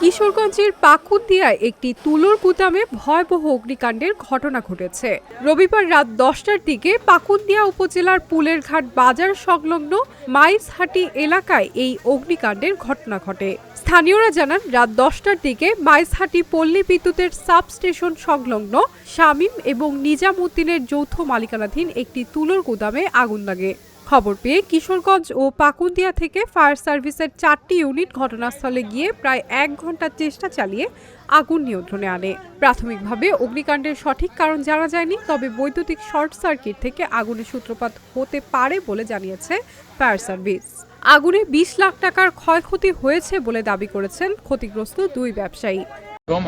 কিশোরগঞ্জের পাকুন্দিয়ায় একটি তুলোর গুদামে ভয়াবহ অগ্নিকাণ্ডের ঘটনা ঘটেছে। রবিবার রাত 10টার দিকে পাকুন্দিয়া উপজেলার পুলেরঘাট বাজার সংলগ্ন মাইজহাটি এলাকায় এই অগ্নিকাণ্ডের ঘটনা ঘটে। স্থানীয়রা জানান, রাত 10টার দিকে মাইজহাটি পল্লী বিদ্যুতের সাবস্টেশন সংলগ্ন শামীম এবং নিজামউদ্দিনের যৌথ মালিকানাধীন একটি তুলোর গুদামে আগুন লাগে। খবর পেয়ে কিশোরগঞ্জ ও পাকুন্দিয়া থেকে ফায়ার সার্ভিসের 4টি ইউনিট ঘটনাস্থলে গিয়ে প্রায় 1 ঘন্টা চেষ্টা চালিয়ে আগুন নিয়ন্ত্রণে আনে। প্রাথমিকভাবে অগ্নিকাণ্ডের সঠিক কারণ জানা যায়নি, তবে বৈদ্যুতিক শর্ট সার্কিট থেকে আগুনের সূত্রপাত হতে পারে বলে জানিয়েছে ফায়ার সার্ভিস। আগুনে 20 লাখ টাকার ক্ষয়ক্ষতি হয়েছে বলে দাবি করেছেন ক্ষতিগ্রস্ত 2 ব্যবসায়ী।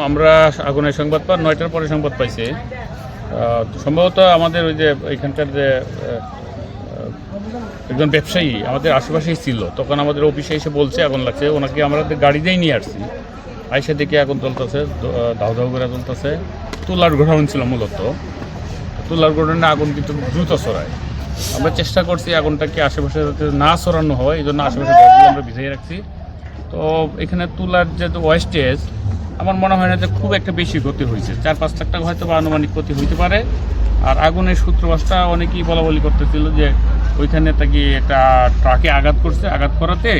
আমরা আগুনের সংবাদ পাই 9টার পরে সংবাদ পাইছে। সম্ভবত আমাদের ওই যে এখানকার যে একজন ব্যবসায়ী আমাদের আশেপাশেই ছিল, তখন আমাদের অফিসে এসে বলছে আগুন লাগছে। ওনাকে আমরা গাড়িতেই নিয়ে আসছি, আইসা দেখে আগুন জ্বলতেছে, দাউ দাউ করে জ্বলতেছে। তুলার গোডাউন ছিল মূলত, তুলার গোডাউনে আগুন কিন্তু দ্রুত ছড়ায়। আমরা চেষ্টা করছি আগুনটাকে আশেপাশে যাতে না ছড়ানো হয়, এই জন্য আশেপাশে ঘরগুলো আমরা ভিজিয়ে রাখছি। তো এখানে তুলার যে ওয়েস্টেজ, আমার মনে হয় না যে খুব একটা বেশি ক্ষতি হয়েছে। 4-5 লাখ টাকা হয়তো বা আনুমানিক ক্ষতি হইতে পারে। আর আগুনের সূত্রপাতটা অনেকেই বলা করতেছিল যে ওইখানে তাকে একটা ট্রাকে আঘাত করছে, আঘাত করাতে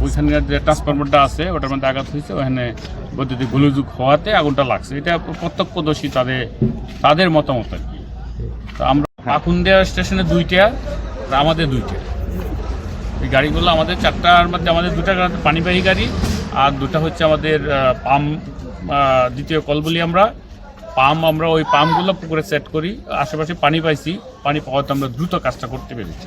ওইখানে যে ট্রান্সফরমারটা আছে ওটার মধ্যে আঘাত হয়েছে, ওখানে বৈদ্যুতিক গোলযোগ হওয়াতে আগুনটা লাগছে। এটা প্রত্যক্ষদর্শী তাদের মতামত আর কি। তো আমরা পাকুন্দিয়া স্টেশনে 2টা, আমাদের 2টা এই গাড়িগুলো, আমাদের 4টার মধ্যে আমাদের 2টা পানিবাহী গাড়ি আর 2টা হচ্ছে আমাদের পাম্প, দ্বিতীয় কল বলি আমরা পাম্প। আমরা ওই পাম্পগুলো পুকুরে সেট করি, আশেপাশে পানি পাইছি, পানি পাওয়াতে আমরা দ্রুত কাজটা করতে পেরেছি।